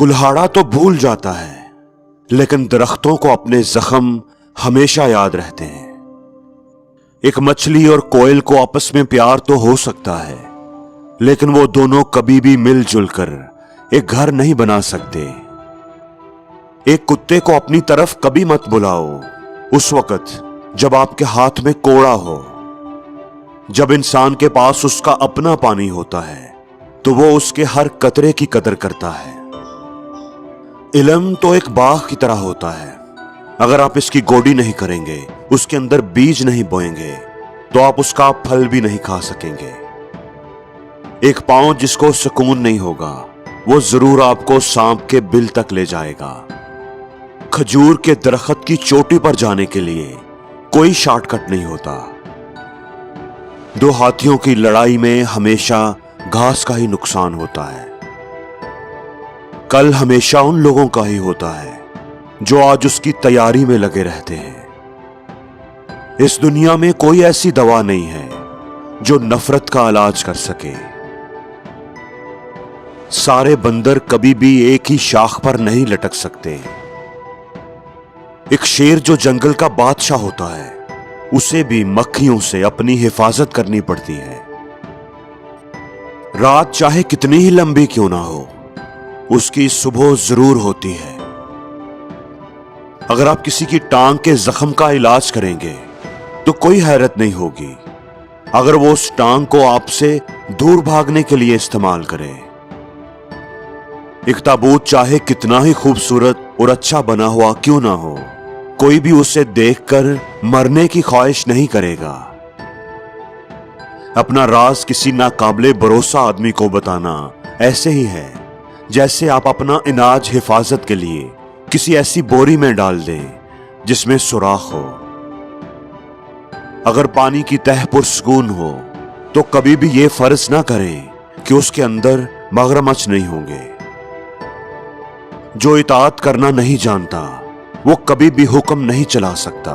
कुल्हाड़ा तो भूल जाता है, लेकिन दरख्तों को अपने जख्म हमेशा याद रहते हैं। एक मछली और कोयल को आपस में प्यार तो हो सकता है, लेकिन वो दोनों कभी भी मिलजुल कर एक घर नहीं बना सकते। एक कुत्ते को अपनी तरफ कभी मत बुलाओ उस वक्त जब आपके हाथ में कोड़ा हो। जब इंसान के पास उसका अपना पानी होता है तो वो उसके हर कतरे की कदर करता है। इल्म तो एक बाग की तरह होता है। अगर आप इसकी गोडी नहीं करेंगे, उसके अंदर बीज नहीं बोएंगे, तो आप उसका फल भी नहीं खा सकेंगे। एक पांव जिसको सुकून नहीं होगा, वो जरूर आपको सांप के बिल तक ले जाएगा। खजूर के दरख्त की चोटी पर जाने के लिए कोई शॉर्टकट नहीं होता। दो हाथियों की लड़ाई में हमेशा घास का ही नुकसान होता है। कल हमेशा उन लोगों का ही होता है जो आज उसकी तैयारी में लगे रहते हैं। इस दुनिया में कोई ऐसी दवा नहीं है जो नफरत का इलाज कर सके। सारे बंदर कभी भी एक ही शाख पर नहीं लटक सकते। एक शेर जो जंगल का बादशाह होता है, उसे भी मक्खियों से अपनी हिफाजत करनी पड़ती है। रात चाहे कितनी ही लंबी क्यों ना हो, उसकी सुबह जरूर होती है। अगर आप किसी की टांग के जख्म का इलाज करेंगे तो कोई हैरत नहीं होगी अगर वो उस टांग को आपसे दूर भागने के लिए इस्तेमाल करे। एक ताबूत चाहे कितना ही खूबसूरत और अच्छा बना हुआ क्यों ना हो, कोई भी उसे देखकर मरने की ख्वाहिश नहीं करेगा। अपना राज किसी नाकाबिले भरोसा आदमी को बताना ऐसे ही है जैसे आप अपना अनाज हिफाजत के लिए किसी ऐसी बोरी में डाल दें जिसमें सुराख हो। अगर पानी की तह पुरसकून हो तो कभी भी यह फर्ज ना करें कि उसके अंदर मगरमच्छ नहीं होंगे। जो इताअत करना नहीं जानता वो कभी भी हुक्म नहीं चला सकता।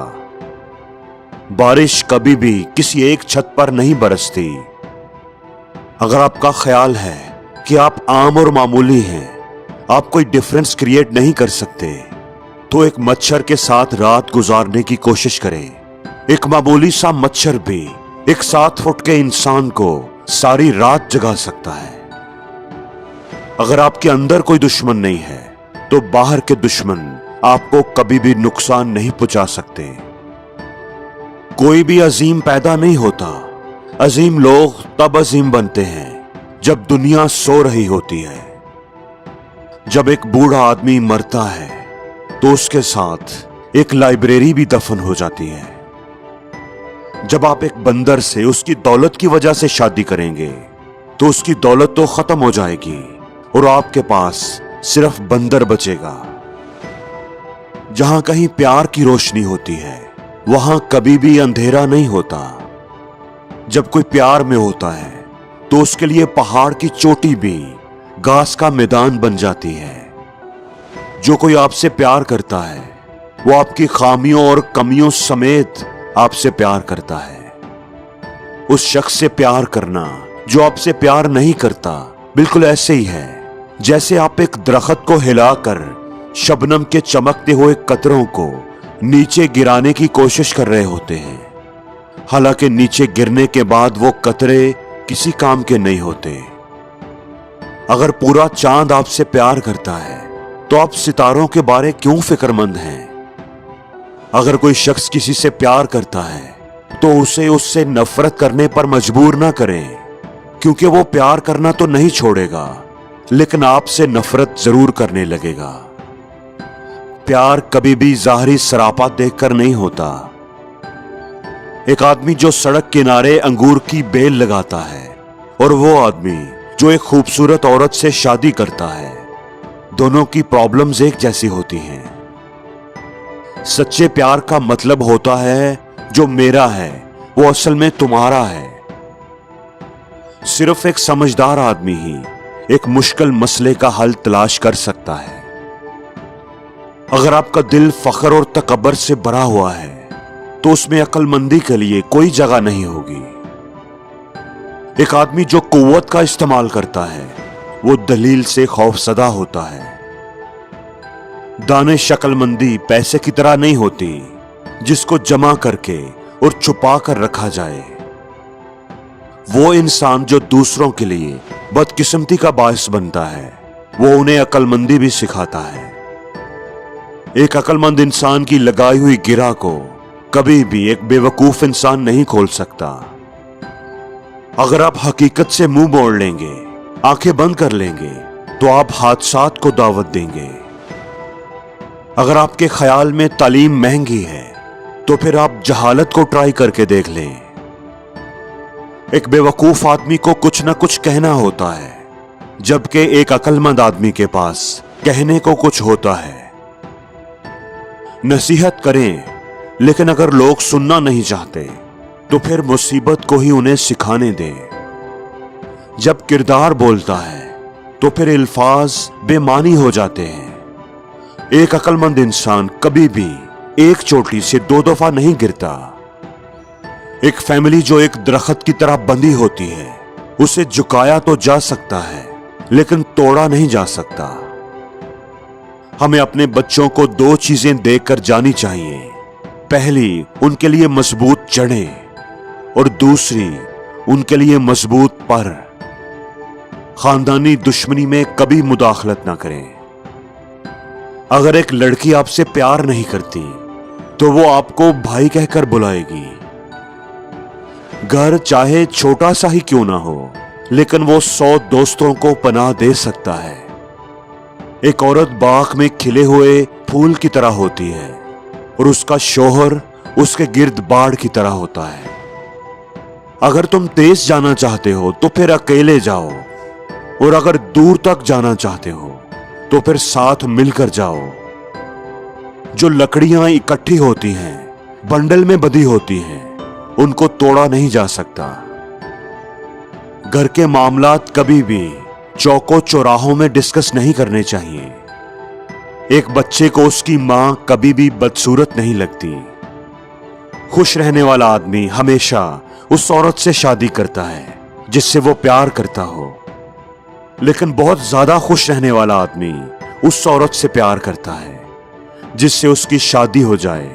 बारिश कभी भी किसी एक छत पर नहीं बरसती। अगर आपका ख्याल है कि आप आम और मामूली हैं, आप कोई डिफरेंस क्रिएट नहीं कर सकते, तो एक मच्छर के साथ रात गुजारने की कोशिश करें। एक मामूली सा मच्छर भी एक 7 फुट के इंसान को सारी रात जगा सकता है। अगर आपके अंदर कोई दुश्मन नहीं है तो बाहर के दुश्मन आपको कभी भी नुकसान नहीं पहुंचा सकते। कोई भी अजीम पैदा नहीं होता। अजीम लोग तब अजीम बनते हैं जब दुनिया सो रही होती है। जब एक बूढ़ा आदमी मरता है तो उसके साथ एक लाइब्रेरी भी दफन हो जाती है। जब आप एक बंदर से उसकी दौलत की वजह से शादी करेंगे तो उसकी दौलत तो खत्म हो जाएगी और आपके पास सिर्फ बंदर बचेगा। जहां कहीं प्यार की रोशनी होती है वहां कभी भी अंधेरा नहीं होता। जब कोई प्यार में होता है तो उसके लिए पहाड़ की चोटी भी घास का मैदान बन जाती है। जो कोई आपसे प्यार करता है वो आपकी खामियों और कमियों समेत आपसे प्यार करता है। उस शख्स से प्यार करना जो आपसे प्यार नहीं करता बिल्कुल ऐसे ही है जैसे आप एक दरख्त को हिलाकर शबनम के चमकते हुए कतरों को नीचे गिराने की कोशिश कर रहे होते हैं। हालांकि नीचे गिरने के बाद वो कतरे किसी काम के नहीं होते। अगर पूरा चांद आपसे प्यार करता है तो आप सितारों के बारे क्यों फिक्रमंद हैं? अगर कोई शख्स किसी से प्यार करता है तो उसे उससे नफरत करने पर मजबूर ना करें, क्योंकि वो प्यार करना तो नहीं छोड़ेगा लेकिन आपसे नफरत जरूर करने लगेगा। प्यार कभी भी जाहिरी सरापा देखकर नहीं होता। एक आदमी जो सड़क किनारे अंगूर की बेल लगाता है और वो आदमी जो एक खूबसूरत औरत से शादी करता है, दोनों की प्रॉब्लम्स एक जैसी होती हैं। सच्चे प्यार का मतलब होता है जो मेरा है वो असल में तुम्हारा है। सिर्फ एक समझदार आदमी ही एक मुश्किल मसले का हल तलाश कर सकता है। अगर आपका दिल फख्र और तकब्बर से भरा हुआ है तो उसमें अक्लमंदी के लिए कोई जगह नहीं होगी। एक आदमी जो कुव्वत का इस्तेमाल करता है वो दलील से खौफसदा होता है। दानिश अक्लमंदी पैसे की तरह नहीं होती जिसको जमा करके और छुपा कर रखा जाए। वो इंसान जो दूसरों के लिए बदकिस्मती का बायस बनता है, वो उन्हें अक्लमंदी भी सिखाता है। एक अक्लमंद इंसान की लगाई हुई गिरा को कभी भी एक बेवकूफ इंसान नहीं खोल सकता। अगर आप हकीकत से मुंह मोड़ लेंगे, आंखें बंद कर लेंगे, तो आप हादसात को दावत देंगे। अगर आपके ख्याल में तालीम महंगी है, तो फिर आप जहालत को ट्राई करके देख लें। एक बेवकूफ आदमी को कुछ ना कुछ कहना होता है, जबकि एक अक्लमंद आदमी के पास कहने को कुछ होता है। नसीहत करें, लेकिन अगर लोग सुनना नहीं चाहते, तो फिर मुसीबत को ही उन्हें सिखाने दें। जब किरदार बोलता है, तो फिर अल्फाज बेमानी हो जाते हैं। एक अक्लमंद इंसान कभी भी एक चोटी से 2 दफा नहीं गिरता। एक फैमिली जो एक दरख्त की तरह बंधी होती है, उसे झुकाया तो जा सकता है, लेकिन तोड़ा नहीं जा सकता। हमें अपने बच्चों को 2 चीजें देकर जानी चाहिए। पहली, उनके लिए मजबूत जड़ें, और दूसरी, उनके लिए मजबूत पर। खानदानी दुश्मनी में कभी मुदाखलत ना करें। अगर एक लड़की आपसे प्यार नहीं करती, तो वो आपको भाई कहकर बुलाएगी। घर चाहे छोटा सा ही क्यों ना हो, लेकिन वो 100 दोस्तों को पनाह दे सकता है। एक औरत बाग में खिले हुए फूल की तरह होती है, और उसका शौहर उसके गिर्द बाढ़ की तरह होता है। अगर तुम तेज जाना चाहते हो, तो फिर अकेले जाओ, और अगर दूर तक जाना चाहते हो, तो फिर साथ मिलकर जाओ। जो लकड़ियां इकट्ठी होती हैं, बंडल में बंधी होती हैं, उनको तोड़ा नहीं जा सकता। घर के मामलात कभी भी चौकों चौराहों में डिस्कस नहीं करने चाहिए। एक बच्चे को उसकी मां कभी भी बदसूरत नहीं लगती। खुश रहने वाला आदमी हमेशा उस औरत से शादी करता है जिससे वो प्यार करता हो, लेकिन बहुत ज्यादा खुश रहने वाला आदमी उस औरत से प्यार करता है जिससे उसकी शादी हो जाए।